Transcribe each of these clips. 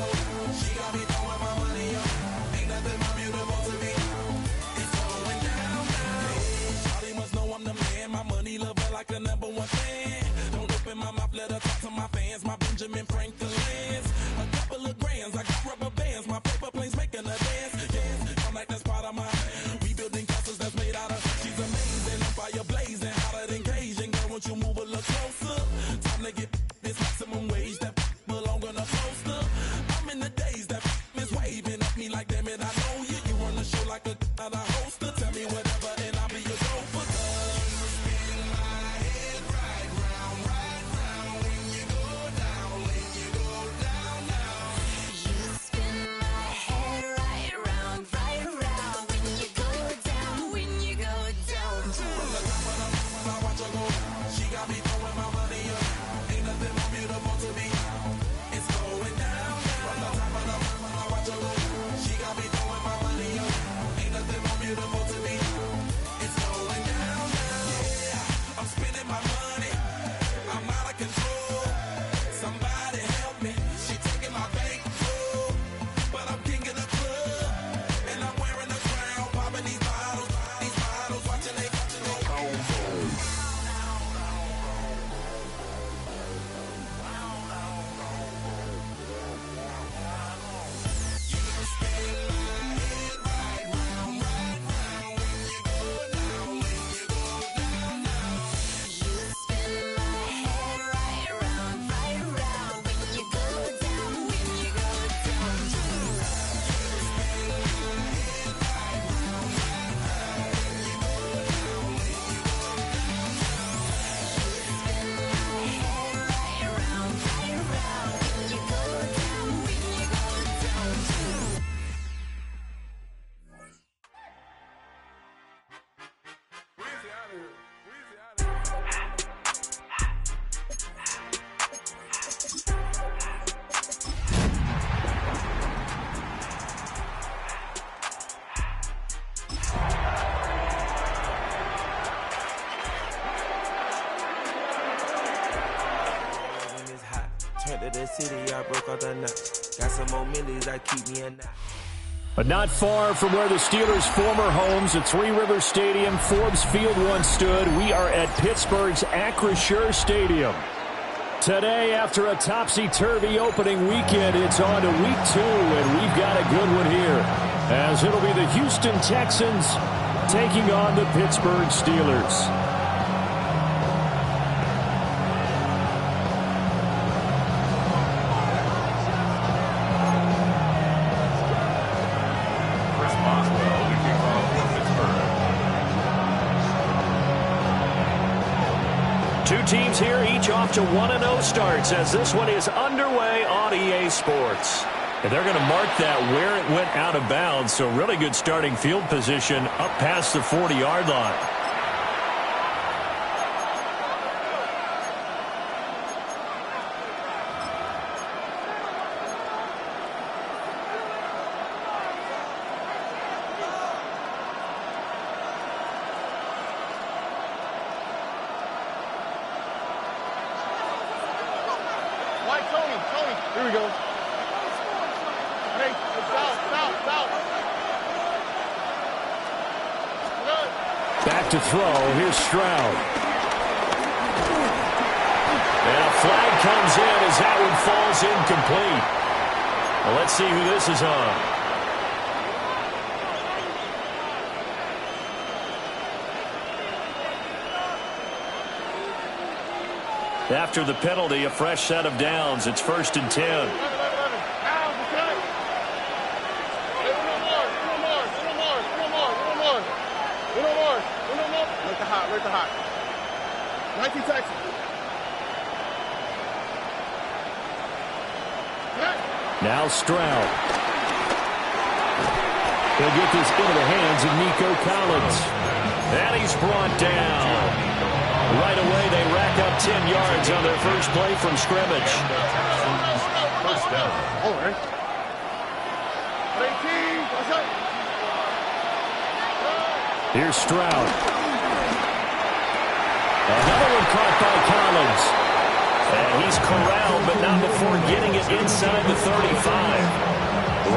go. She got me throwing my money up. Ain't nothing more beautiful to me. It's going down, down. Shawty must know I'm the man. My money love her like a #1 fan. Don't open my mouth, let her talk to my fans. My Benjamin Franklin's. A couple of grands, I got rubber bands. My paper planes making a dance. Yes, I'm like that's part of my. We building castles that's made out of. She's amazing, I'm fire blazing, hotter than Cajun. Girl, won't you move a little closer? Time to get this maximum wage that belong on a poster. I'm in the days that is waving at me like damn it, I know you. You run the show like a hoster. Tell me whatever and I'll be your gopher. You spin my head right round when you go down, when you go down, down. You spin my head right round when you go down, when you go down. From the top of the mountain, I watch her go. She got me throwing my money up. Ain't nothing more beautiful to me. It's going down, down. From the top of the mountain, I watch her go. She got me throwing my money up. Ain't nothing more beautiful to me. It's going down, down. Yeah, I'm spending my money. I'm out of control. Somebody help me. She taking my bankroll, but I'm king of the club, and I'm wearing a crown, popping these bottles, watching they go. You spin my head right round when you go down, when you go down. When it's hot, turned to the city, I broke out the nut. Got some more millies, I keep me a knot. But not far from where the Steelers' former homes at Three Rivers Stadium, Forbes Field once stood, we are at Pittsburgh's Acrisure Stadium. Today, after a topsy-turvy opening weekend, it's on to week 2, and we've got a good one here, as it'll be the Houston Texans taking on the Pittsburgh Steelers. Two teams here, each off to 1-0 starts as this one is underway on EA Sports. And they're going to mark that where it went out of bounds, so really good starting field position up past the 40-yard line. Here we go. Hey, stop. Back to throw. Here's Stroud. And a flag comes in as that one falls incomplete. Well, let's see who this is on. After the penalty, a fresh set of downs. It's 1st and 10. Where's the hot? 19 Texas. Now Stroud. He'll get this into the hands of Nico Collins. And he's brought down. Right away, they rack up 10 yards on their first play from scrimmage. First down. All right. 18. What's up? Here's Stroud. Another one caught by Collins. And He's corralled, but not before getting it inside the 35.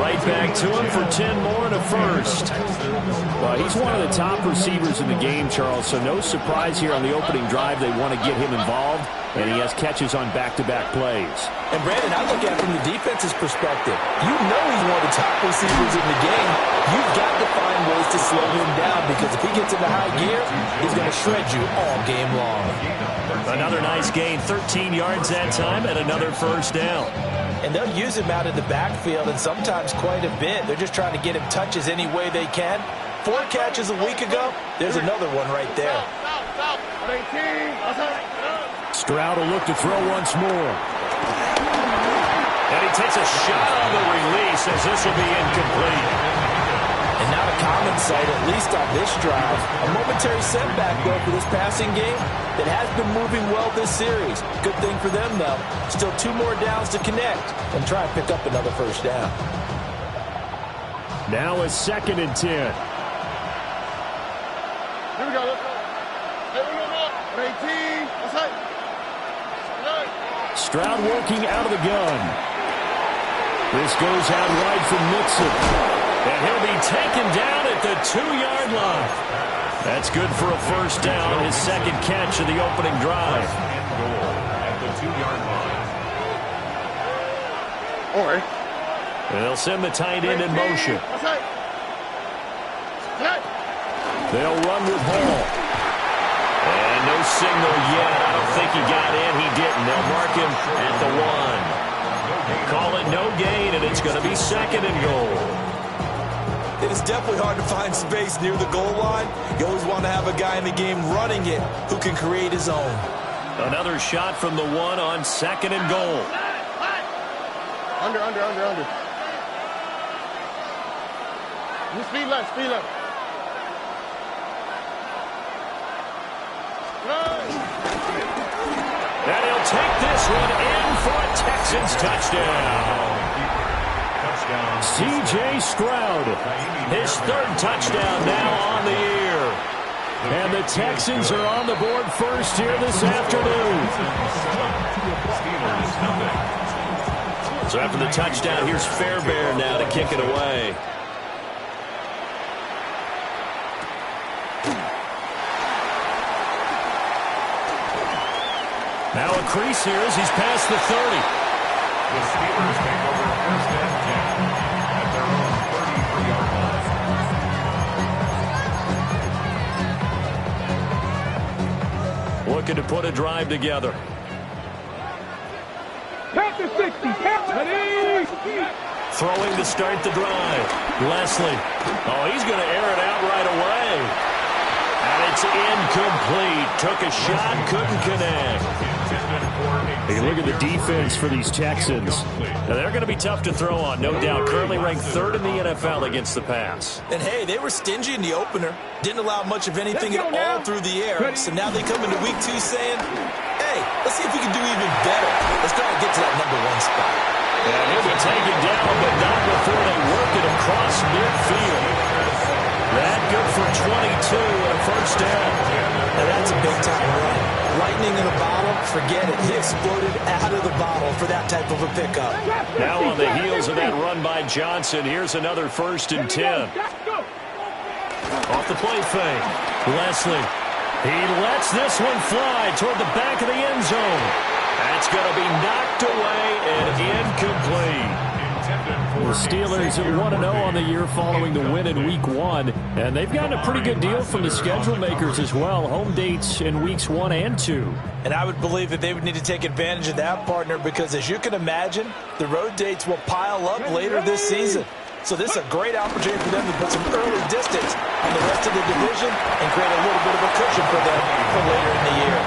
Right back to him for 10 more and a first. Well, he's one of the top receivers in the game, Charles, so no surprise here on the opening drive. They want to get him involved, and he has catches on back-to-back plays. And, Brandon, I look at it from the defense's perspective. You know he's one of the top receivers in the game. You've got to find ways to slow him down because if he gets into high gear, he's going to shred you all game long. Another nice gain, 13 yards that time, and another first down. And they'll use him out in the backfield, and sometimes quite a bit. They're just trying to get him touches any way they can. 4 catches a week ago. There's another one right there. Stroud will look to throw once more. And he takes a shot on the release as this will be incomplete. And not a common sight, at least on this drive. A momentary setback, though, for this passing game that has been moving well this series. Good thing for them, though. Still 2 more downs to connect and try and pick up another first down. Now a 2nd and 10. Here we go. Let's go. Hey, 18. Let's hit. Stroud working out of the gun. This goes out wide from Mixon. And he'll be taken down at the 2-yard line. That's good for a first down, his 2nd catch of the opening drive. At the 2-yard line. All right. They'll send the tight end in motion. They'll run with Hall. And no signal yet. I don't think he got in. He didn't. They'll mark him at the 1. Call it no gain, and it's going to be 2nd and goal. It is definitely hard to find space near the goal line. You always want to have a guy in the game running it who can create his own. Another shot from the 1 on 2nd and goal. Under. You speed left. And he'll take this one in for a Texans touchdown. C.J. Stroud, his 3rd touchdown now on the year. And the Texans are on the board first here this afternoon. So after the touchdown, here's Fairbairn now to kick it away. Now a crease here as he's past the 30. The Steelers take over 1st and 10 at their own 33-yard line. Looking to put a drive together. Panther 60. Throwing to start the drive. Leslie. Oh, he's going to air it out right away. And it's incomplete. Took a shot, couldn't connect. Hey, look at the defense for these Texans. Now, they're going to be tough to throw on, no doubt. Currently ranked 3rd in the NFL against the pass. And, hey, they were stingy in the opener. Didn't allow much of anything at all through the air. So now they come into week 2 saying, hey, let's see if we can do even better. Let's try to get to that number 1 spot. And he'll be taken down, but not before they work it across midfield. That good for 22 and a first down. Now that's a big-time run. Lightning in a bottle, forget it. He exploded out of the bottle for that type of a pickup. Now on the heels of that run by Johnson, here's another 1st and 10. Off the play fake. Leslie. He lets this one fly toward the back of the end zone. That's going to be knocked away and incomplete. The Steelers at 1-0 on the year following the win in Week 1. And they've gotten a pretty good deal from the schedule makers as well. Home dates in Weeks 1 and 2. And I would believe that they would need to take advantage of that, partner, because as you can imagine, the road dates will pile up later this season. So this is a great opportunity for them to put some early distance on the rest of the division and create a little bit of a cushion for them for later in the year.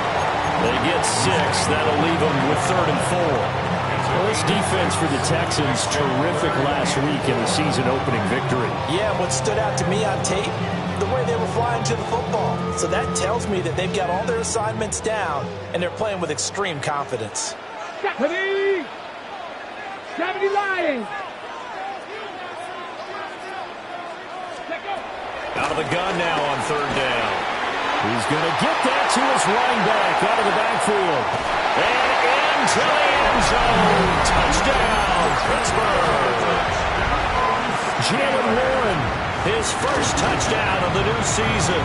They get 6. That'll leave them with 3rd and 4. Well, this defense for the Texans, terrific last week in the season-opening victory. Yeah, what stood out to me on tape, the way they were flying to the football. So that tells me that they've got all their assignments down, and they're playing with extreme confidence. 70 Lions. Out of the gun now on 3rd down. He's going to get that to his running back out of the backfield. And in into the end zone. Touchdown, Pittsburgh. Jalen Warren, his first touchdown of the new season.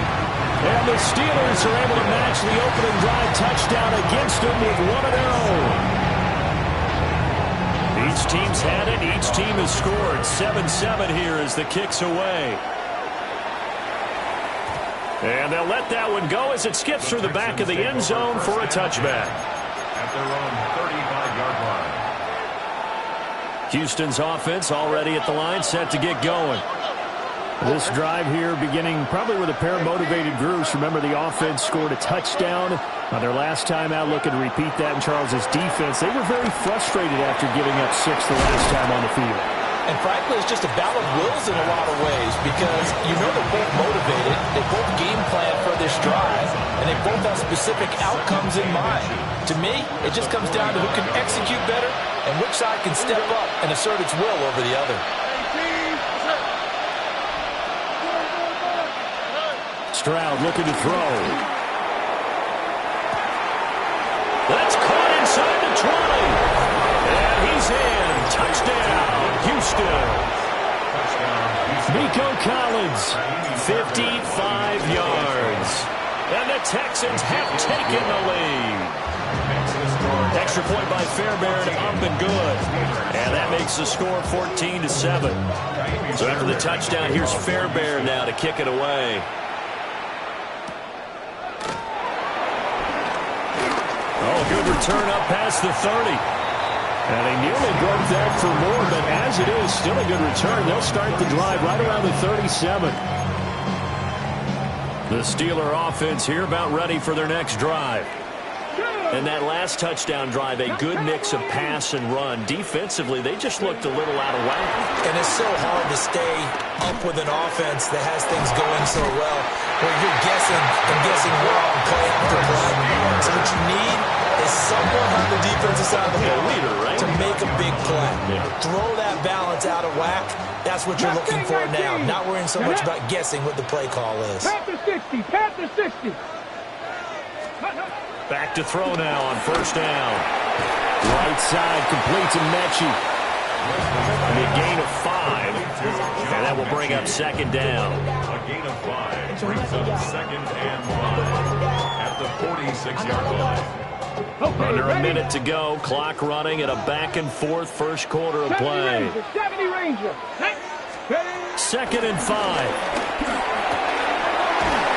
And the Steelers are able to match the opening drive touchdown against them with one of their own. Each team's had it. Each team has scored. 7-7 here as the kick's away. And they'll let that one go as it skips through the back of the end zone for a touchback. At their own 35-yard line. Houston's offense already at the line, set to get going. This drive here beginning probably with a pair of motivated groups. Remember, the offense scored a touchdown on their last time out. Looking to repeat that in Charles's defense. They were very frustrated after giving up 6 the last time on the field. And frankly, it's just a battle of wills in a lot of ways because you know they're both motivated, they both game plan for this drive, and they both have specific outcomes in mind. To me, it just comes down to who can execute better and which side can step up and assert its will over the other. Stroud looking to throw. That's caught inside the 20. And he's in. Touchdown, Houston. Nico Collins, 55 yards. And the Texans have taken the lead. Extra point by Fairbairn, up and good. And that makes the score 14-7. So after the touchdown, here's Fairbairn now to kick it away. Oh, good return up past the 30. And they nearly broke that for more, but as it is, still a good return. They'll start the drive right around the 37. The Steeler offense here about ready for their next drive. And that last touchdown drive, a good mix of pass and run. Defensively, they just looked a little out of whack. And it's so hard to stay up with an offense that has things going so well, where you're guessing and guessing wrong play after play. So what you need is someone on the defensive side of the ball leader, right? to make a big play. Throw that balance out of whack. That's what you're looking for now. Not worrying so much about guessing what the play call is. Panther 60, Panther 60. Back to throw now on first down. Right side complete to Mechie. And a gain of 5. And that will bring up second down. A gain of 5 brings up second and 5 at the 46-yard line. Under a minute to go. Clock running at a back and forth first quarter of play. 70 Ranger. Second and 5.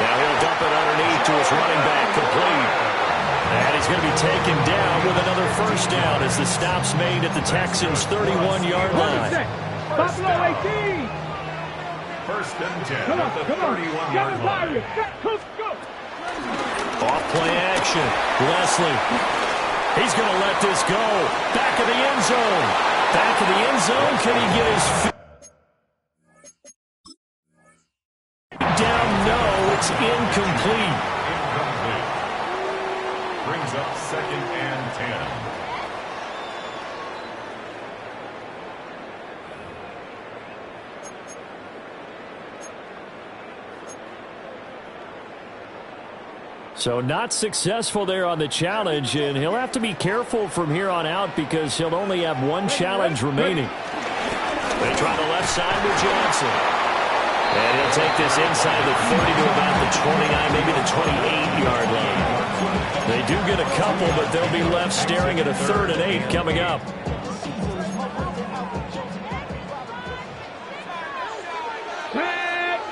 Now he'll dump it underneath to his running back, complete. And he's going to be taken down with another first down as the stop's made at the Texans' 31-yard line. Buffalo 18. First and 10 at the 31-yard line. Off play action. Leslie. He's going to let this go. Back of the end zone. Back of the end zone. Can he get his feet down? No, it's incomplete. Brings up second and 10. So not successful there on the challenge, and he'll have to be careful from here on out because he'll only have one challenge remaining. They try the left side with Johnson. And he'll take this inside the 30 to about the 29, maybe the 28-yard line. They do get a couple, but they'll be left staring at a 3rd and 8 coming up.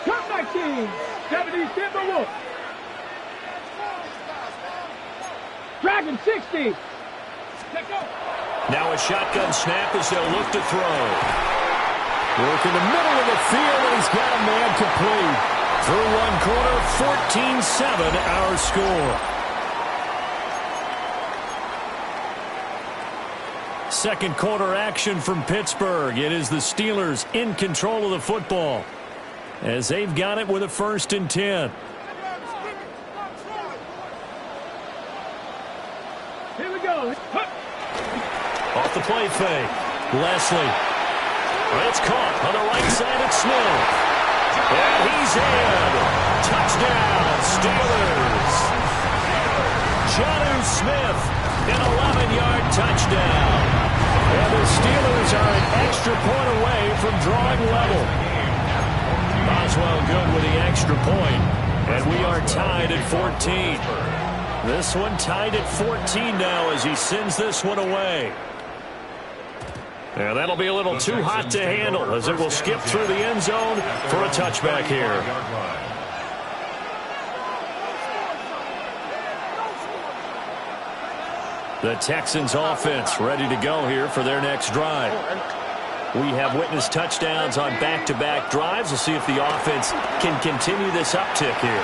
Come back team. 70 Timberwolves. Dragon 60. Now a shotgun snap as they'll look to throw. Work in the middle of the field, and he's got a man complete. Through one quarter, 14-7 our score. Second quarter action from Pittsburgh. It is the Steelers in control of the football as they've got it with a 1st and 10. Here we go. Off the play fake. Leslie. It's caught on the right side at Smith. And he's in. Touchdown, Steelers. Jonnu Smith An 11-yard touchdown. And the Steelers are an extra point away from drawing level. Boswell good with the extra point. And we are tied at 14. This one tied at 14 now as he sends this one away. And that'll be a little too hot to handle as it will skip through the end zone for a touchback here. The Texans offense ready to go here for their next drive. We have witnessed touchdowns on back-to-back drives. We'll see if the offense can continue this uptick here.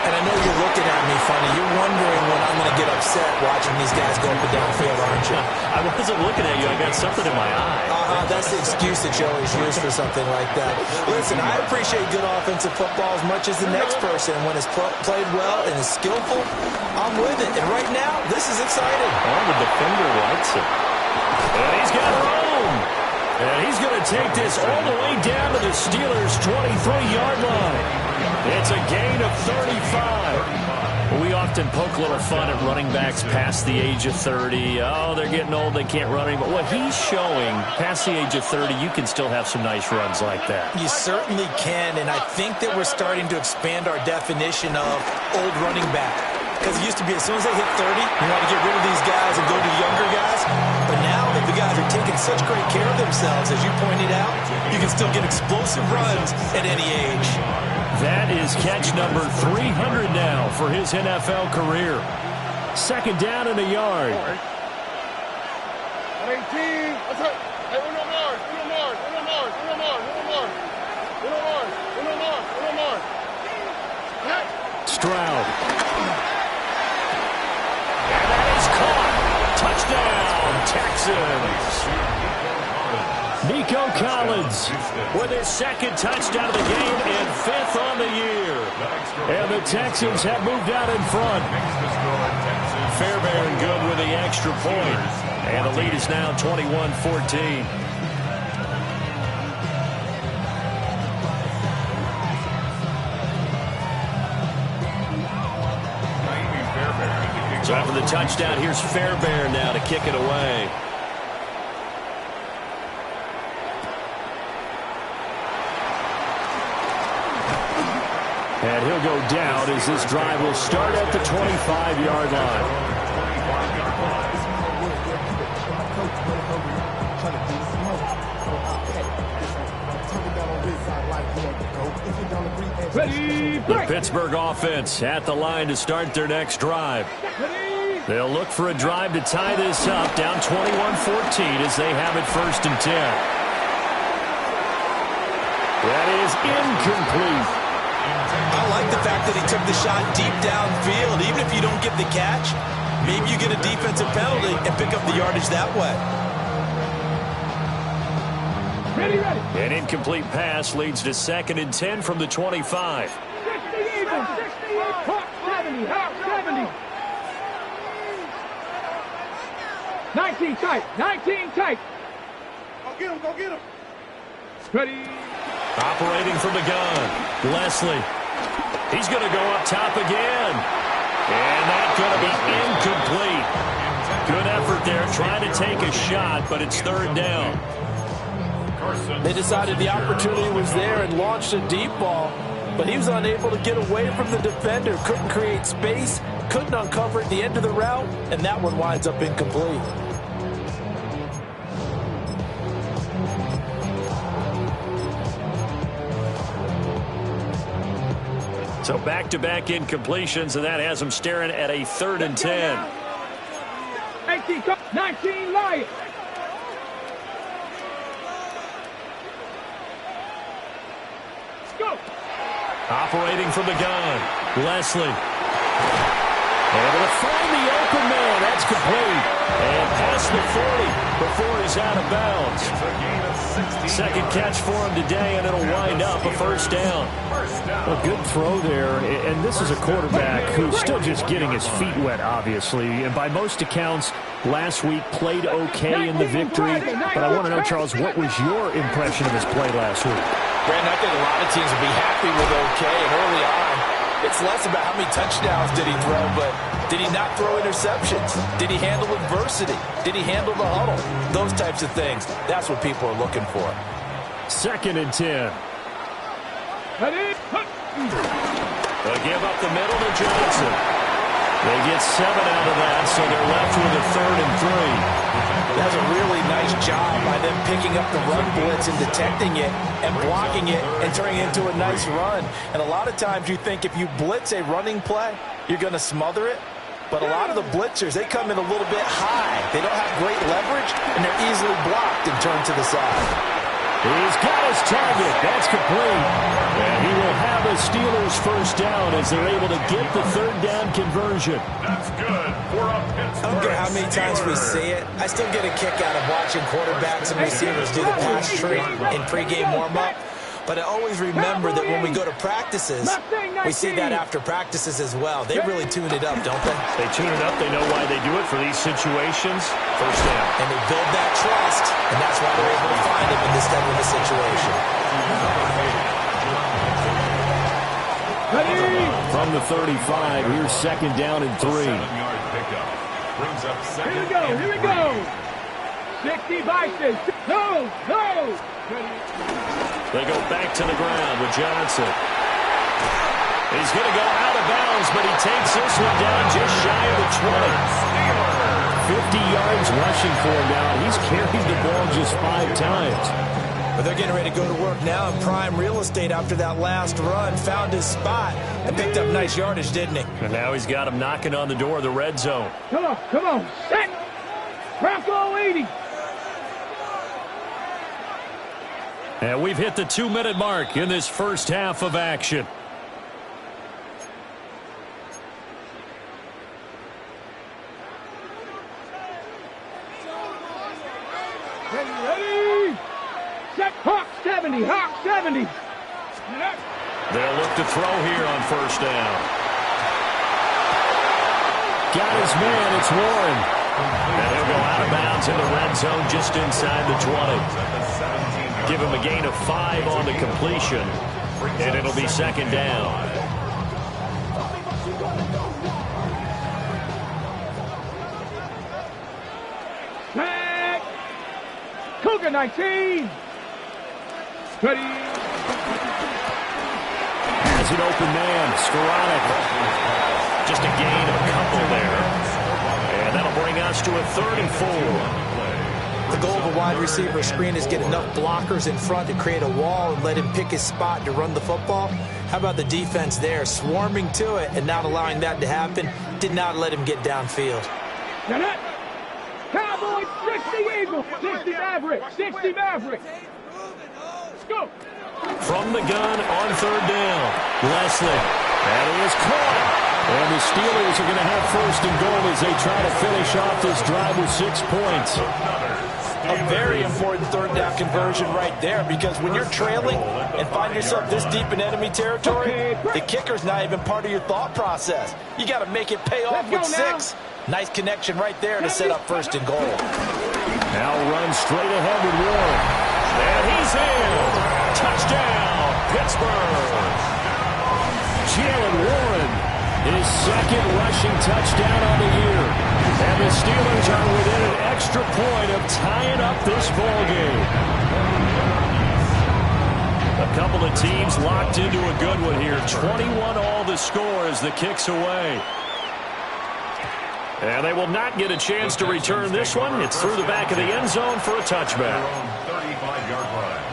And I know you're looking at me funny. You're wondering when I'm going to get upset watching these guys go up and down the field, aren't you? I wasn't looking at you. I got something in my eye. That's the excuse that you always use for something like that. Listen, I appreciate good offensive football as much as the next person. When it's played well and is skillful, I'm with it. And right now, this is exciting. Oh, the defender likes it. And he's got room. And he's going to take this all the way down to the Steelers' 23-yard line. It's a gain of 35. We often poke a little fun at running backs past the age of 30. Oh, they're getting old, they can't run anymore. What he's showing, past the age of 30, you can still have some nice runs like that. You certainly can, and I think that we're starting to expand our definition of old running back. Because it used to be as soon as they hit 30, you want to get rid of these guys and go to the younger guys. But now that the guys are taking such great care of themselves, as you pointed out, you can still get explosive runs at any age. That is catch number 300 now for his NFL career. Second down and a yard. 18. That's it. Hey, uno more. Stroud. And that is caught. Touchdown, Texans. Nico Collins with his second touchdown of the game and fifth on the year. And the Texans have moved out in front. Fairbairn good with the extra point. And the lead is now 21-14. So after the touchdown, here's Fairbairn now to kick it away. And he'll go down as this drive will start at the 25-yard line. The Pittsburgh offense at the line to start their next drive. They'll look for a drive to tie this up, down 21-14 as they have it 1st and 10. That is incomplete. I like the fact that he took the shot deep downfield. Even if you don't get the catch, maybe you get a defensive penalty and pick up the yardage that way. Ready. An incomplete pass leads to 2nd and 10 from the 25. 60 even. 70. 19 tight. Go get him. Ready. Operating from the gun, Leslie. He's going to go up top again. And that's going to be incomplete. Good effort there, trying to take a shot, but it's 3rd down. They decided the opportunity was there and launched a deep ball, but he was unable to get away from the defender, couldn't create space, couldn't uncover at the end of the route, and that one winds up incomplete. So back-to-back incompletions, and that has him staring at a 3rd and 10. 19 Lions. Go. Operating from the gun, Leslie. Able to find the open man. That's complete. And past the 40 before he's out of bounds. 2nd catch for him today, and it'll wind up a 1st down. A good throw there, and this is a quarterback who's still just getting his feet wet, obviously. And by most accounts, last week played okay in the victory. But I want to know, Charles, what was your impression of his play last week? Brandon, I think a lot of teams would be happy with okay, and early on, It's less about how many touchdowns did he throw, but did he not throw interceptions? Did he handle adversity? Did he handle the huddle? Those types of things. That's what people are looking for. 2nd and 10. They'll give up the middle to Johnson. They get 7 out of that, so they're left with a 3rd and 3. That's a really nice job by them picking up the run blitz and detecting it and blocking it and turning it into a nice run. And a lot of times you think if you blitz a running play, you're going to smother it. But a lot of the blitzers, they come in a little bit high. They don't have great leverage, and they're easily blocked and turned to the side. He's got his target. That's complete. And he will have a Steelers first down as they're able to get the 3rd down conversion. That's good for a Pittsburgh. I don't care how many times we see it. I still get a kick out of watching quarterbacks and receivers do the pass tree in pregame warm-up. But I always remember that when we go to practices, we see that after practices as well. They really tune it up, don't they? They tune it up. They know why they do it for these situations. First down. And they build that trust, and that's why they're able to find him in this type of a situation. From the 35, here's 2nd down and 3. 7-yard pickup. Brings up 2nd and 3. Here we go. 60 by 6. Go. They go back to the ground with Johnson. He's going to go out of bounds, but he takes this one down just shy of the 20. 50 yards rushing for him now. He's carried the ball just 5 times. But they're getting ready to go to work now in prime real estate after that last run. Found his spot and picked up nice yardage, didn't he? And now he's got him knocking on the door of the red zone. Come on. Set. Bronco 80. And we've hit the 2-minute mark in this first half of action. Ready. Set. Hawk 70. They'll look to throw here on first down. Got his man. It's Warren. And he'll go out of bounds in the red zone just inside the 20. Give him a gain of 5 on the completion, and it'll be 2nd down. Back. Cougar 19. Ready. As an open man, Skoranek. Just a gain of a couple there. And that'll bring us to a 3rd and 4. The goal of a wide receiver screen is get enough blockers in front to create a wall and let him pick his spot to run the football. How about the defense there, swarming to it and not allowing that to happen? Did not let him get downfield. Cowboys, 60 Eagles, 60 Maverick, 60 Maverick. Let's go. From the gun on 3rd down, Leslie. And he is caught. And the Steelers are going to have 1st and goal as they try to finish off this drive with 6 points. A very important 3rd down conversion right there, because when you're trailing and find yourself this deep in enemy territory, the kicker's not even part of your thought process. You got to make it pay off with 6. Nice connection right there to set up 1st and goal. Now run straight ahead with Warren. And he's in. Touchdown, Pittsburgh. Jalen Warren, his 2nd rushing touchdown on the year. And the Steelers are within an extra point of tying up this ballgame. A couple of teams locked into a good one here. 21-all the score as the kick's away. And they will not get a chance to return this one. It's through the back of the end zone for a touchback. 35-yard line.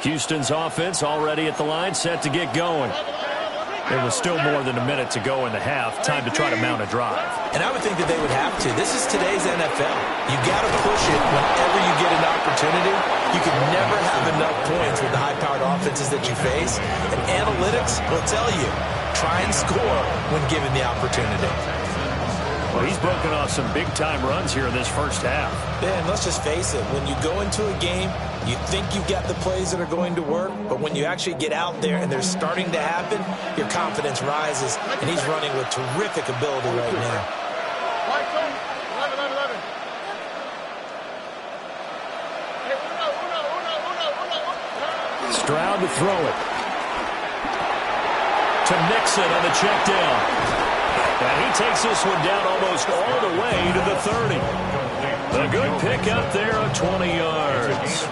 Houston's offense already at the line, set to get going. There was still more than a minute to go in the half. Time to try to mount a drive. And I would think that they would have to. This is today's NFL. You got to push it whenever you get an opportunity. You can never have enough points with the high-powered offenses that you face. And analytics will tell you, try and score when given the opportunity. Well, he's broken off some big-time runs here in this first half. Ben, let's just face it. When you go into a game, you think you've got the plays that are going to work, but when you actually get out there and they're starting to happen, your confidence rises, and he's running with terrific ability right now. Stroud to throw it. To Nixon on the check down. And he takes this one down almost all the way to the 30. A good pickup there of 20 yards.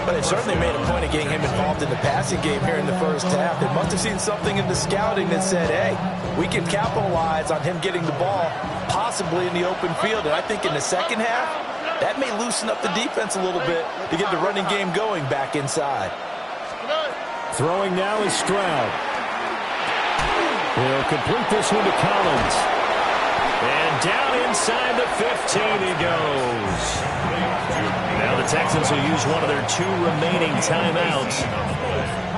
But it certainly made a point of getting him involved in the passing game here in the first half. They must have seen something in the scouting that said, hey, we can capitalize on him getting the ball, possibly in the open field. And I think in the second half, that may loosen up the defense a little bit to get the running game going back inside. Throwing now is Stroud. He'll complete this one to Collins. And down inside the 15 he goes. Now the Texans will use one of their 2 remaining timeouts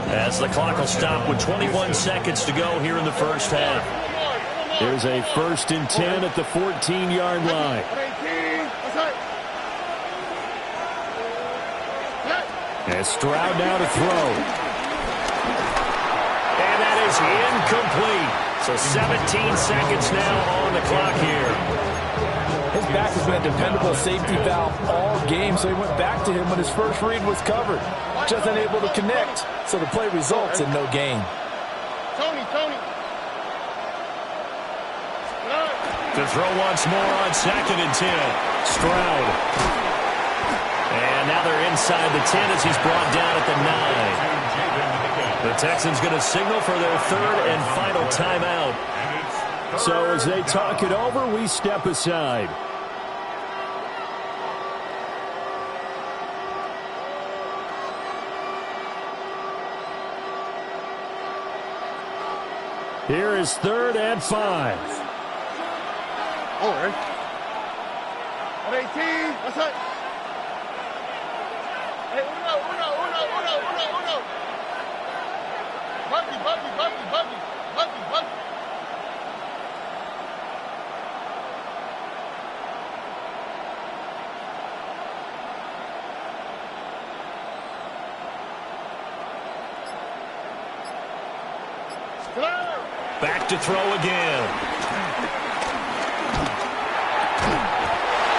as the clock will stop with 21 seconds to go here in the first half. Here's a 1st and 10 at the 14-yard line. And Stroud now to throw. And that is incomplete. So 17 seconds now on the clock here. His back has been a dependable safety valve all game, so he went back to him when his first read was covered. Just unable to connect, so the play results in no gain. Tony. To throw once more on 2nd and 10. Stroud. And now they're inside the 10 as he's brought down at the 9. The Texans going to signal for their 3rd and final timeout. So as they talk it over, we step aside. Here is 3rd and 5. All right. At 18. That's it. Hey, uno. Buggy. Back to throw again.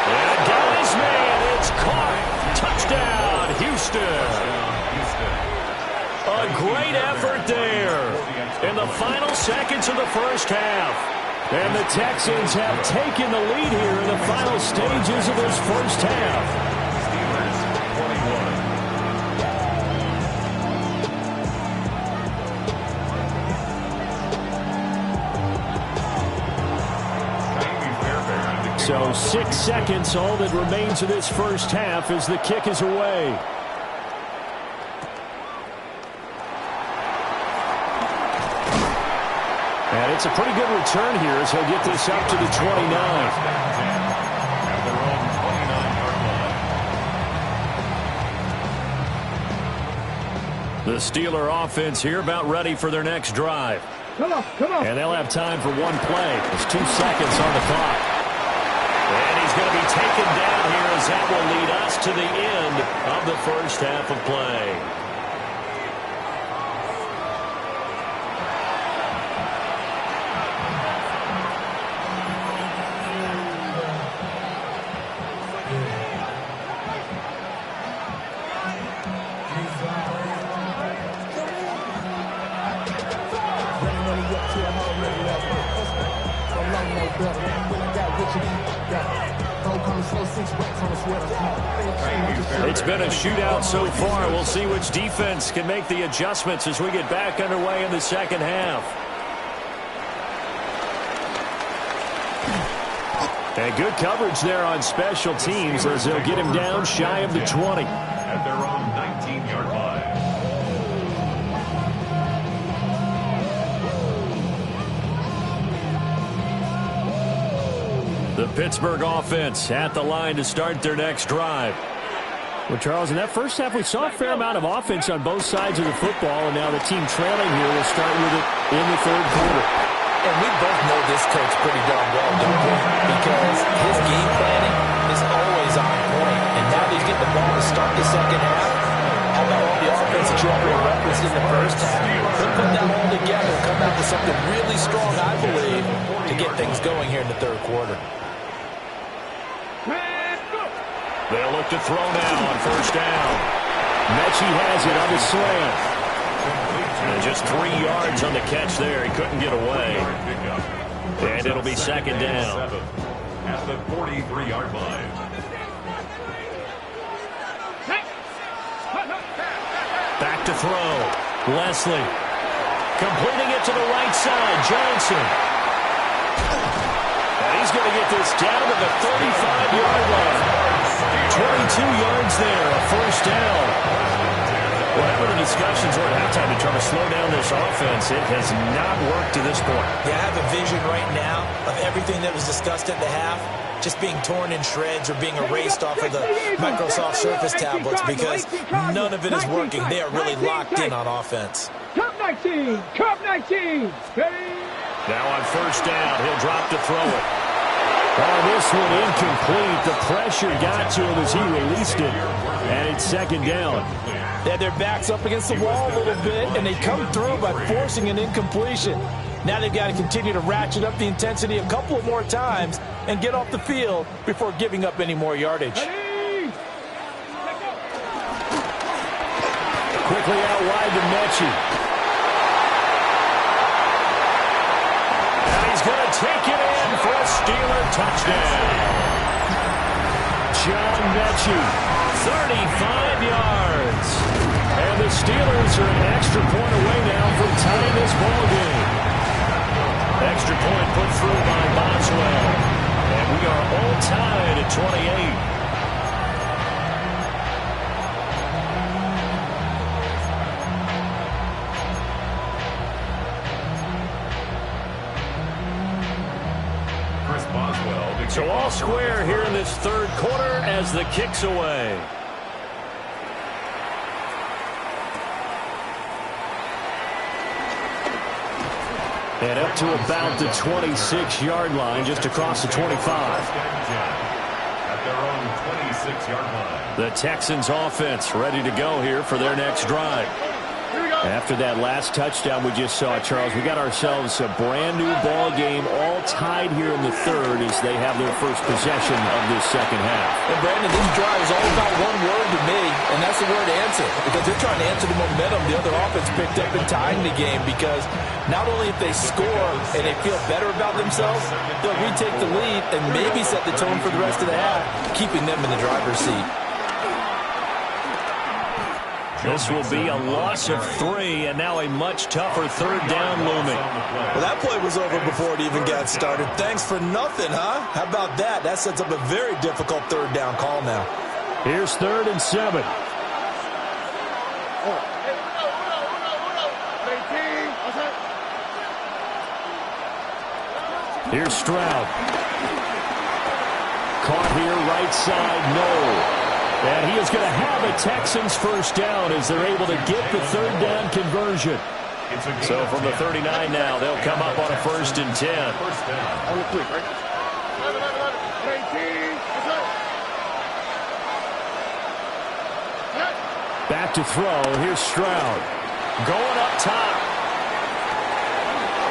And down his man. It's caught. Touchdown, Houston. A great effort there in the final seconds of the first half. And the Texans have taken the lead here in the final stages of this first half. So 6 seconds, all that remains of this first half as the kick is away. And it's a pretty good return here as he'll get this up to the 29. The Steeler offense here about ready for their next drive. Come on. And they'll have time for one play. There's 2 seconds on the clock. And he's going to be taken down here as that will lead us to the end of the first half of play. It's been a shootout so far. We'll see which defense can make the adjustments as we get back underway in the second half. And good coverage there on special teams as they'll get him down shy of the 20. At their own 19-yard line. The Pittsburgh offense at the line to start their next drive. Well, Charles, in that first half, we saw a fair amount of offense on both sides of the football, and now the team trailing here will start with it in the third quarter. And we both know this coach pretty darn well, don't we? Because his game planning is always on point. And now that he's getting the ball to start the second half, how about all the offense that you already referenced in the first half? He'll put that all together and come out with something really strong, I believe, to get things going here in the third quarter. They'll look to throw now on first down. Mechie has it on the slam. And just 3 yards on the catch there. He couldn't get away. And it'll be second down. At the 43-yard line. Back to throw. Leslie. Completing it to the right side. Johnson. And he's going to get this down to the 35-yard line. 22 yards there, a first down. Whatever the discussions were at halftime to try to slow down this offense, it has not worked to this point. Yeah, I have a vision right now of everything that was discussed at the half just being torn in shreds or being erased off of the Microsoft Surface tablets because none of it is working. They are really locked in on offense. Cup 19! Cup 19! Ready? Now on first down, he'll drop to throw it. Oh, this one incomplete. The pressure got to him as he released it. And it's second down. They had their backs up against the wall a little bit, and they come through by forcing an incompletion. Now they've got to continue to ratchet up the intensity a couple of more times and get off the field before giving up any more yardage. Quickly out wide to Mechie. And he's going to take it in for a Steeler touchdown. John Mechie, 35 yards. And the Steelers are an extra point away now from tying this ball game. Extra point put through by Boswell. And we are all tied at 28. So all square here in this third quarter as the kick's away. And up to about the 26-yard line, just across the 25. At their own 26-yard line. The Texans offense ready to go here for their next drive. After that last touchdown we just saw, Charles, we got ourselves a brand-new ball game, all tied here in the third as they have their first possession of this second half. And, Brandon, this drive is all about one word to me, and that's the word answer, because they're trying to answer the momentum the other offense picked up in tying the game, because not only if they score and they feel better about themselves, they'll retake the lead and maybe set the tone for the rest of the half, keeping them in the driver's seat. This will be a loss of 3, and now a much tougher third down looming. Well, that play was over before it even got started. Thanks for nothing, huh? How about that? That sets up a very difficult third down call now. Here's 3rd and 7. Here's Stroud. Caught here, right side, no. And he is going to have a Texans first down as they're able to get the third down conversion. So from the 39 now, they'll come up on a 1st and 10. Back to throw. Here's Stroud. Going up top.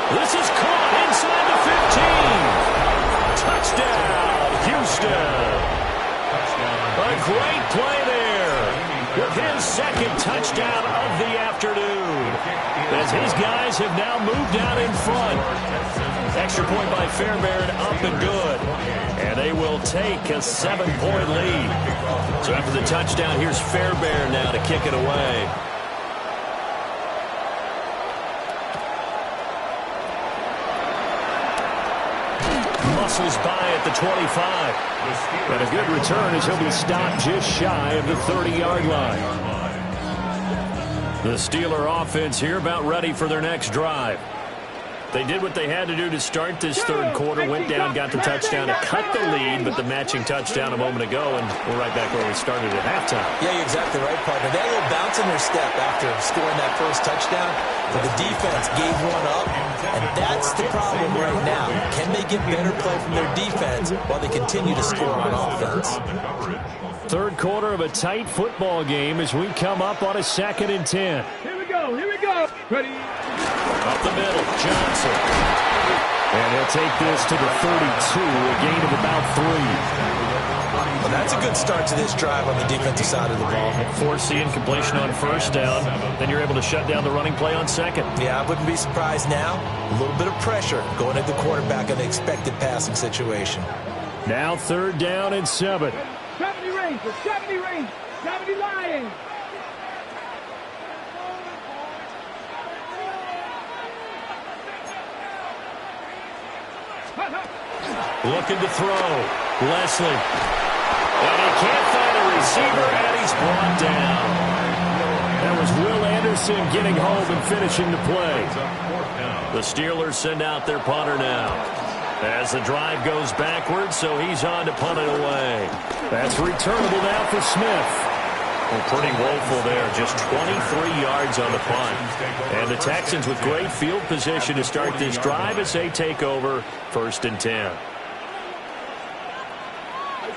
This is caught inside the 15. Touchdown, Houston. A great play there with his second touchdown of the afternoon as his guys have now moved out in front. Extra point by Fairbairn, up and good. And they will take a 7-point lead. So after the touchdown, here's Fairbairn now to kick it away. Muscles by at the 25. And a good return as he'll be stopped just shy of the 30-yard line. The Steeler offense here about ready for their next drive. They did what they had to do to start this third quarter, went down, got the touchdown to cut the lead, but the matching touchdown a moment ago, and we're right back where we started at halftime. Yeah, you're exactly right, partner. They had a little bounce in their step after scoring that first touchdown, but the defense gave one up, and that's the problem right now. Can they get better play from their defense while they continue to score on offense? Third quarter of a tight football game as we come up on a 2nd and 10. Here we go. Here we go. Ready? Up the middle, Johnson. And he'll take this to the 32, a gain of about 3. Well, that's a good start to this drive on the defensive side of the ball. Force the incompletion on first down. Then you're able to shut down the running play on second. Yeah, I wouldn't be surprised now. A little bit of pressure going at the quarterback in the expected passing situation. Now 3rd down and 7. 70 range, 70 range, 70 lying. Looking to throw. Leslie. And he can't find a receiver, and he's brought down. That was Will Anderson getting home and finishing the play. The Steelers send out their punter now. As the drive goes backwards, so he's on to punt it away. That's returnable now for Smith. Well, pretty woeful there. Just 23 yards on the punt. And the Texans with great field position to start this drive as they take over 1st and 10.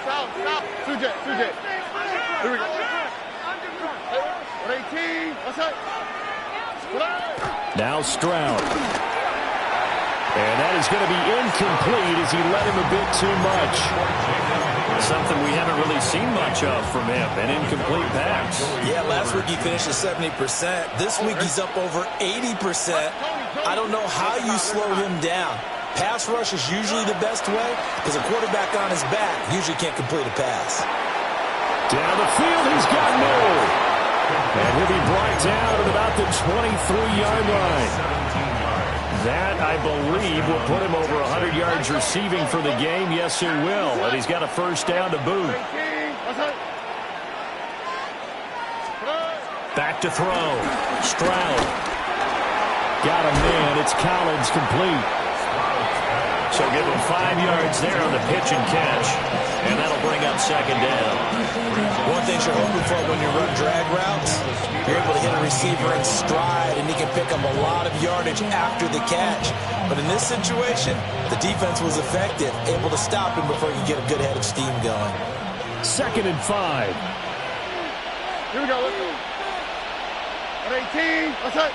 Stop. Sujay. Here we go. 18. What's up? Now Stroud. And that is going to be incomplete as he led him a bit too much. Something we haven't really seen much of from him, an incomplete pass. Yeah, last week he finished at 70%. This week he's up over 80%. I don't know how you slow him down. Pass rush is usually the best way because a quarterback on his back usually can't complete a pass. Down the field, he's got more. And he'll be brought down at about the 23-yard line. That, I believe, will put him over 100 yards receiving for the game. Yes, it will. And he's got a 1st down to boot. Back to throw. Stroud. Got a man. It's Collins complete. So give him 5 yards there on the pitch and catch. And that'll bring up 2nd down. One thing you're hoping for when you run drag routes, you're able to hit a receiver in stride, and he can pick up a lot of yardage after the catch. But in this situation, the defense was effective, able to stop him before he could get a good head of steam going. 2nd and 5. Here we go. Let's go. 18. What's up?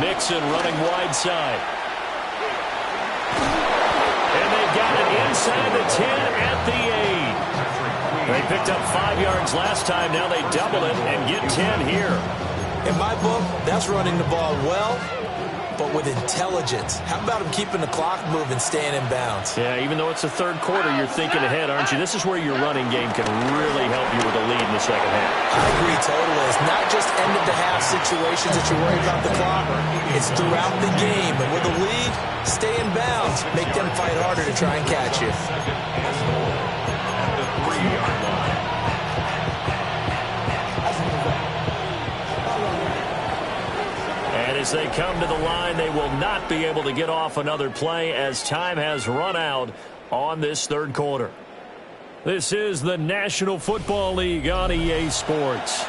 Mixon running wide side. And they've got it inside the 10 at the 8. They picked up 5 yards last time. Now they double it and get 10 here. In my book, that's running the ball well, but with intelligence. How about him keeping the clock moving, staying in bounds? Yeah, even though it's the 3rd quarter, you're thinking ahead, aren't you? This is where your running game can really help you with a lead in the 2nd half. I agree totally. It's not just end-of-the-half situations that you worry about the clock. It's throughout the game. And with a lead, stay in bounds. Make them fight harder to try and catch you. At the 3-yard line. And as they come to the line, they will not be able to get off another play as time has run out on this 3rd quarter. This is the National Football League on EA Sports.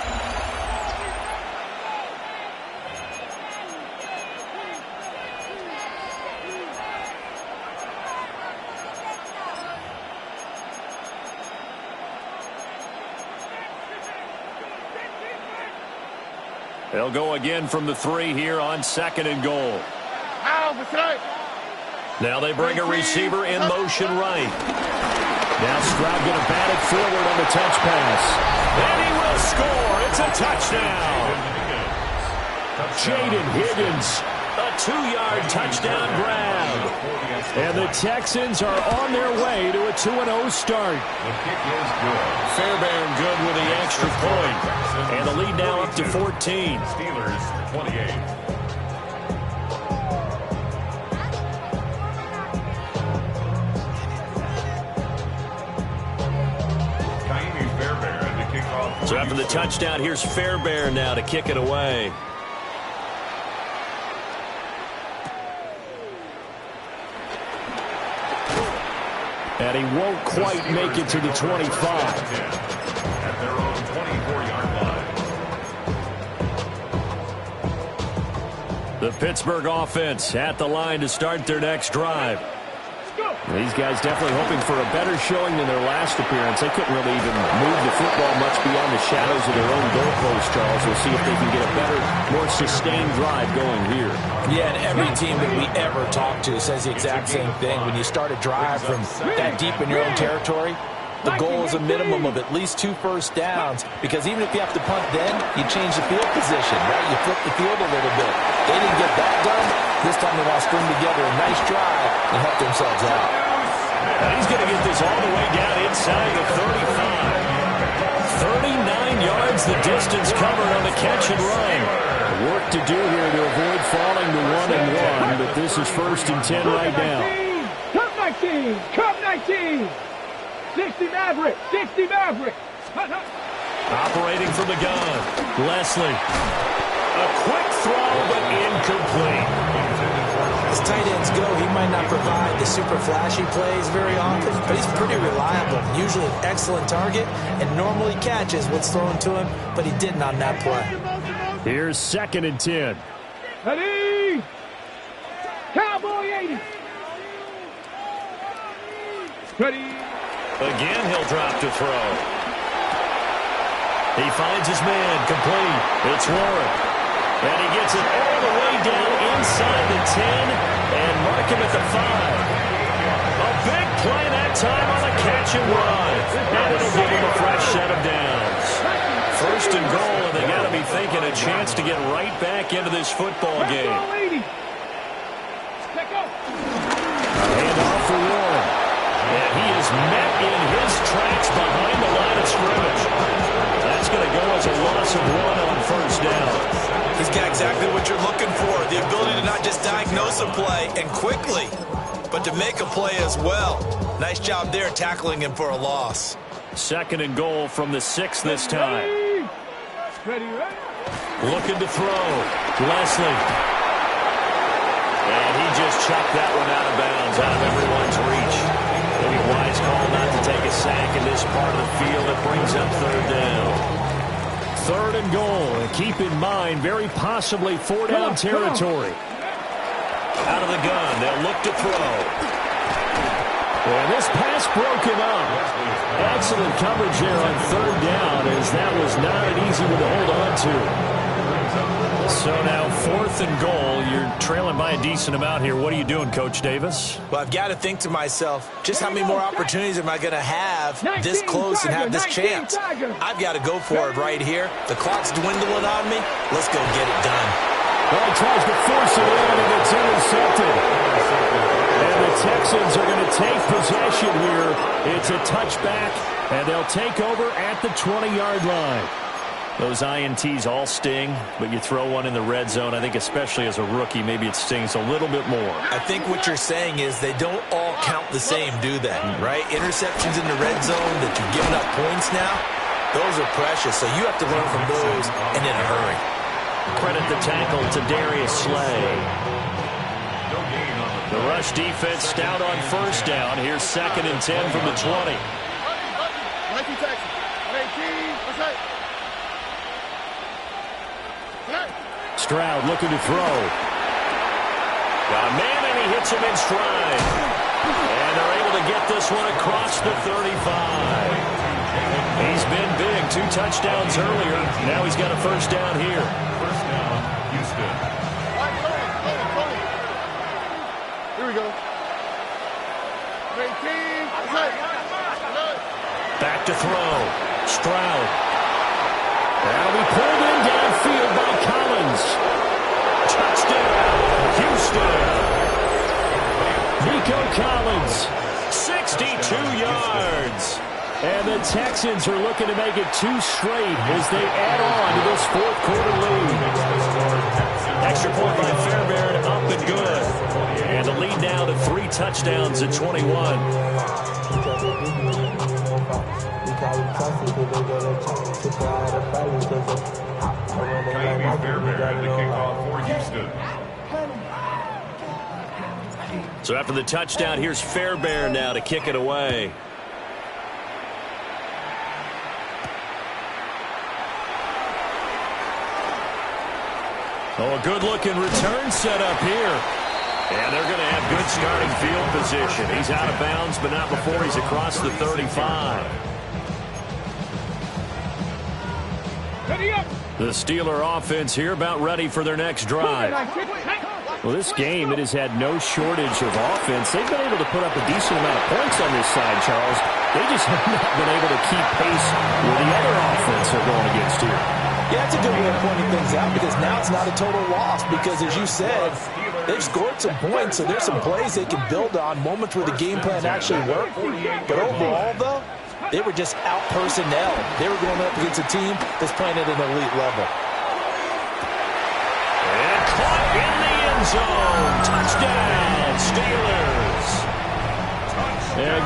They'll go again from the 3 here on 2nd and goal. Now they bring a receiver in motion right. Now Stroud going to bat it forward on the touch pass. And he will score. It's a touchdown. Jaden Higgins, a 2-yard touchdown grab. And the Texans are on their way to a 2-0 start. The kick is good. Fairbairn good with the extra point. And the lead now up to 14. Steelers 28. So after the touchdown, here's Fairbairn now to kick it away. And he won't quite make it to the 25. At their own 24-yard line. The Pittsburgh offense at the line to start their next drive. These guys definitely hoping for a better showing than their last appearance. They couldn't really even move the football much beyond the shadows of their own goalpost, Charles. We'll see if they can get a better, more sustained drive going here. Yeah, and every team that we ever talk to says the exact same thing. When you start a drive from that deep in your own territory, the goal is a minimum of at least 2 first downs, because even if you have to punt then, you change the field position, right? You flip the field a little bit. They didn't get that done. This time they want to string together a nice drive and help themselves out. And he's going to get this all the way down inside the 35. 39 yards the distance covered on the catch and run. Work to do here to avoid falling to 1-1, but this is 1st and 10 right now. Cup 19! Cup 19! 60 Maverick! 60 Maverick! Operating from the gun, Leslie. A quick throw, but incomplete. As tight ends go, he might not provide the super flashy plays very often, but he's pretty reliable. Usually an excellent target, and normally catches what's thrown to him, but he didn't on that play. Here's 2nd and 10. Ready! Cowboy 80! Ready! Again, he'll drop to throw. He finds his man, complete. It's Warren. And he gets it all the way down inside the 10 and mark him at the 5. A big play that time on the catch and run. And it'll give him a fresh set of downs. 1st and goal, and they got to be thinking a chance to get right back into this football game. Hand off for Warren. And he is met in his tracks behind the line of scrimmage. That's going to go as a loss of 1 on 1st down. He's got exactly what you're looking for, the ability to not just diagnose a play and quickly, but to make a play as well. Nice job there tackling him for a loss. 2nd and goal from the 6 this time. Ready. Looking to throw. Leslie. And he just chucked that one out of bounds, out of everyone's reach. Maybe a wise call not to take a sack in this part of the field. It brings up 3rd down. 3rd and goal. And keep in mind, very possibly 4-down territory. Out of the gun. They'll look to throw. And this pass broke him up. Excellent coverage there on 3rd down, as that was not an easy one to hold on to. So now 4th and goal. You're trailing by a decent amount here. What are you doing, Coach Davis? Well, I've got to think to myself, just how many more opportunities am I going to have this close and have this chance? I've got to go for it right here. The clock's dwindling on me. Let's go get it done. Well, he tries to force it in, and it's intercepted. And the Texans are going to take possession here. It's a touchback, and they'll take over at the 20-yard line. Those INTs all sting, but you throw one in the red zone, I think especially as a rookie, maybe it stings a little bit more. I think what you're saying is they don't all count the same, do they? Right? Interceptions in the red zone that you're giving up points now, those are precious. So you have to learn from those and in a hurry. Credit the tackle to Darius Slay. The rush defense stout on 1st down. Here's 2nd and 10 from the 20. Stroud looking to throw. Got a man, and he hits him in stride. And they're able to get this one across the 35. He's been big. 2 touchdowns earlier. Now he's got a 1st down here. 1st down, Houston. Here we go. Back to throw. Stroud. That'll be pulled in downfield by Collins. Touchdown, Houston. Nico Collins, 62 yards. And the Texans are looking to make it 2 straight as they add on to this 4th quarter lead. Extra point by Fairbairn, up and good. And the lead now to 3 touchdowns at 21. Fairbairn, the kickoff for Houston. So after the touchdown, here's Fairbairn now to kick it away. Oh, a good-looking return set up here. And they're going to have good starting field position. He's out of bounds, but not before he's across the 35. The Steeler offense here about ready for their next drive. Well, this game, it has had no shortage of offense. They've been able to put up a decent amount of points on this side, Charles. They just have not been able to keep pace with the other offense they're going against here. Yeah, that's a good way of pointing things out because now it's not a total loss because, as you said, they've scored some points, so there's some plays they can build on, moments where the game plan actually worked. But overall, though, they were just out-personnel. They were going up against a team that's playing at an elite level. And caught in the end zone. Touchdown, Steelers.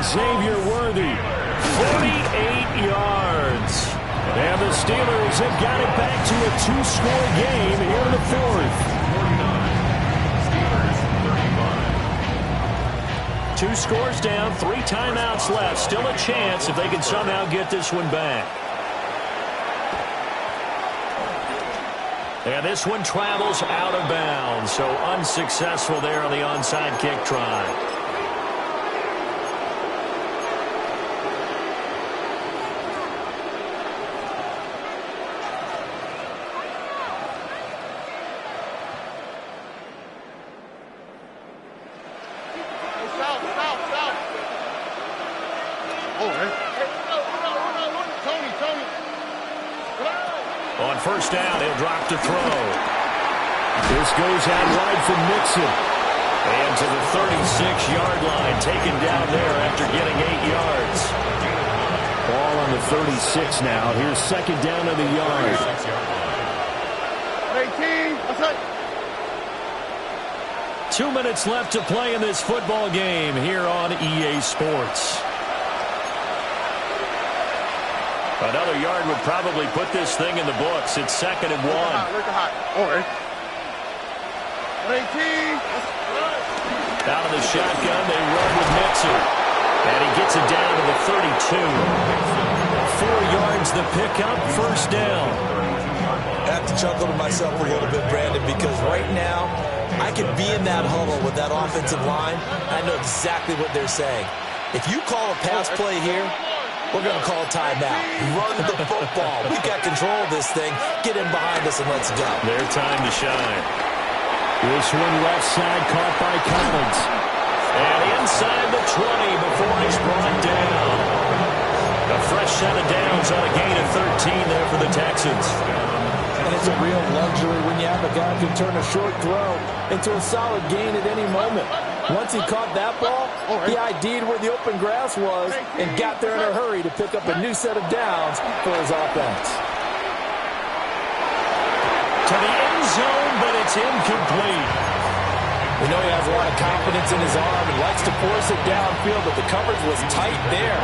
Xavier Worthy, 48 yards. And the Steelers have got it back to a two-score game here in the fourth. 2 scores down, 3 timeouts left. Still a chance if they can somehow get this one back. And this one travels out of bounds, so unsuccessful there on the onside kick try. On first down, he'll drop to throw. This goes out wide from Mixon. And to the 36-yard line, taken down there after getting 8 yards. Ball on the 36 now. Here's second down of the yard. 2 minutes left to play in this football game here on EA Sports. Another yard would probably put this thing in the books. It's second and 1. Out of the shotgun, they run with Mixon. And he gets it down to the 32. 4 yards the pickup, first down. I have to chuckle to myself a little bit, Brandon, because right now I could be in that huddle with that offensive line. I know exactly what they're saying. If you call a pass play here, we're going to call a timeout. Run the football. We got control of this thing. Get in behind us and let's go. Their time to shine. This one left side caught by Collins. And inside the 20 before he's brought down. A fresh set of downs on a gain of 13 there for the Texans. And it's a real luxury when you have a guy who can turn a short throw into a solid gain at any moment. Once he caught that ball, he ID'd where the open grass was and got there in a hurry to pick up a new set of downs for his offense. To the end zone, but it's incomplete. We know he has a lot of confidence in his arm and likes to force it downfield, but the coverage was tight there.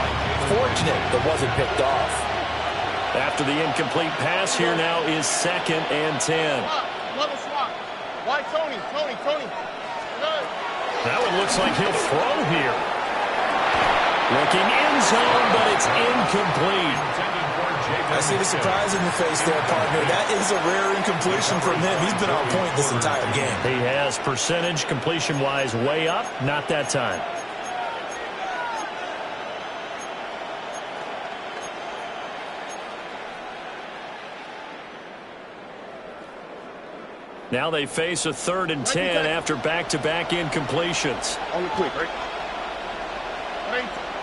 Fortunate it wasn't picked off. After the incomplete pass, here now is second and 10. Why Tony? Now it looks like he'll throw here. Looking end zone, but it's incomplete. I see the surprise in your face there, partner. That is a rare incompletion from him. He's been on point this entire game. He has percentage completion-wise way up, not that time. Now they face a 3rd and 10 after back-to-back incompletions. Only quick, right?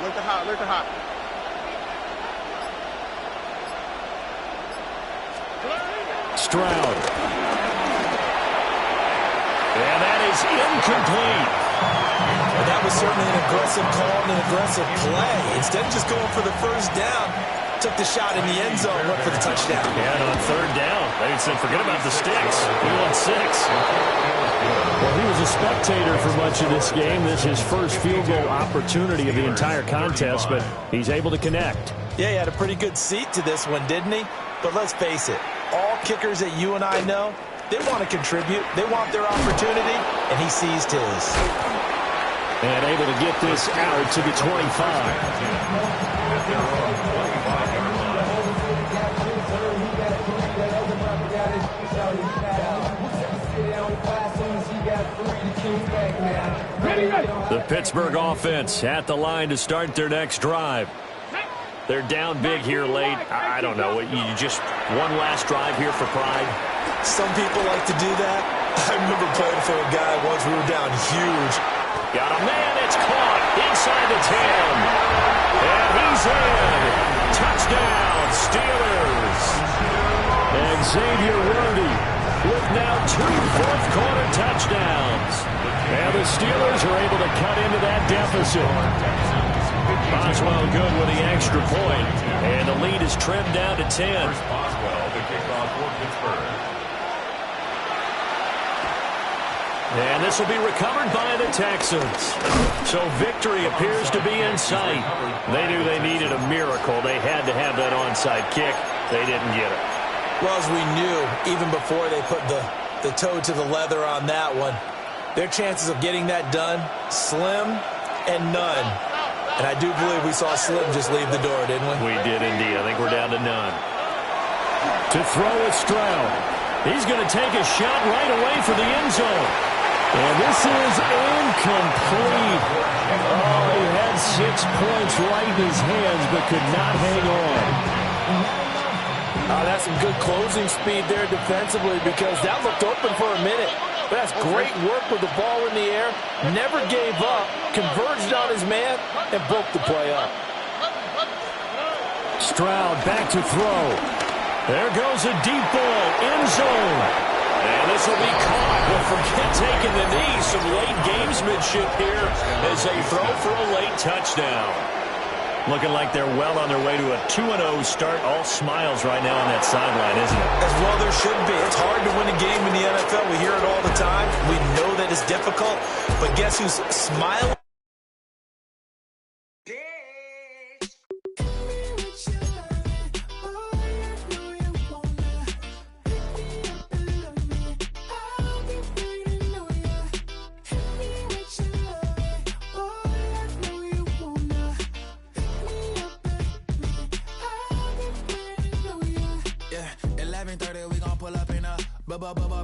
Look to hot. Stroud. And that is incomplete. Well, that was certainly an aggressive call and an aggressive play. Instead of just going for the first down, took the shot in the end zone, went for the touchdown. And on 3rd down, they said, forget about the sticks. We want 6. Well, he was a spectator for much of this game. This is his first field goal opportunity of the entire contest, but he's able to connect. Yeah, he had a pretty good seat to this one, didn't he? But let's face it, all kickers that you and I know, they want to contribute. They want their opportunity, and he seized his. And able to get this out to the 25. Ready, ready. The Pittsburgh offense at the line to start their next drive. They're down big here late. I don't know. You just one last drive here for pride. Some people like to do that. I remember playing for a guy once. We were down huge. Got a man. It's caught inside the 10. And he's in. Touchdown, Steelers. And Xavier Worthy with now 2 fourth-quarter touchdowns. And the Steelers are able to cut into that deficit. Boswell good with the extra point. And the lead is trimmed down to 10. Boswell, the kickoff for Pittsburgh. And this will be recovered by the Texans. So victory appears to be in sight. They knew they needed a miracle. They had to have that onside kick. They didn't get it. Well, as we knew, even before they put the toe to the leather on that one, their chances of getting that done, slim and none. And I do believe we saw Slim just leave the door, didn't we? We did indeed. I think we're down to none. To throw is Stroud. He's going to take a shot right away for the end zone. And this is incomplete. Oh, he had 6 points right in his hands, but could not hang on. That's some good closing speed there defensively because that looked open for a minute. But that's great work with the ball in the air. Never gave up, converged on his man, and broke the play up. Stroud back to throw. There goes a deep ball, end zone. And this will be caught, but forget taking the knee. Some late gamesmanship here as they throw for a late touchdown. Looking like they're well on their way to a 2-0 start. All smiles right now on that sideline, isn't it? As well there should be. It's hard to win a game in the NFL. We hear it all the time. We know that it's difficult. But guess who's smiling?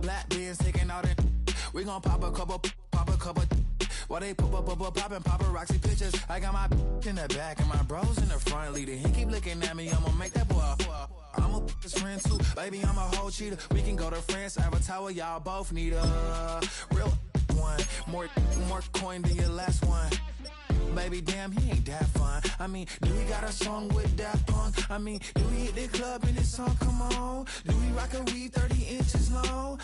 Black beans taking out it. We gon' pop a couple. While they poppin' paparazzi pictures. I got my in the back and my bros in the front leader. He keep looking at me, I'ma make that boy. I'm a his friend too, baby. I'm a whole cheater. We can go to France, have a tower. Y'all both need a real one. More coin than your last one. Baby, damn, he ain't that fun. I mean, do he got a song with that punk? I mean, do he hit the club in his song? Come on. Do he rock a weed 30 inches long?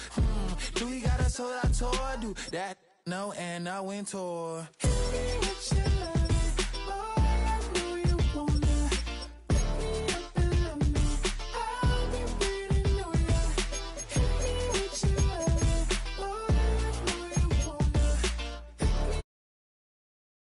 Do he got a sold out tour? Do that? No, and no in tour.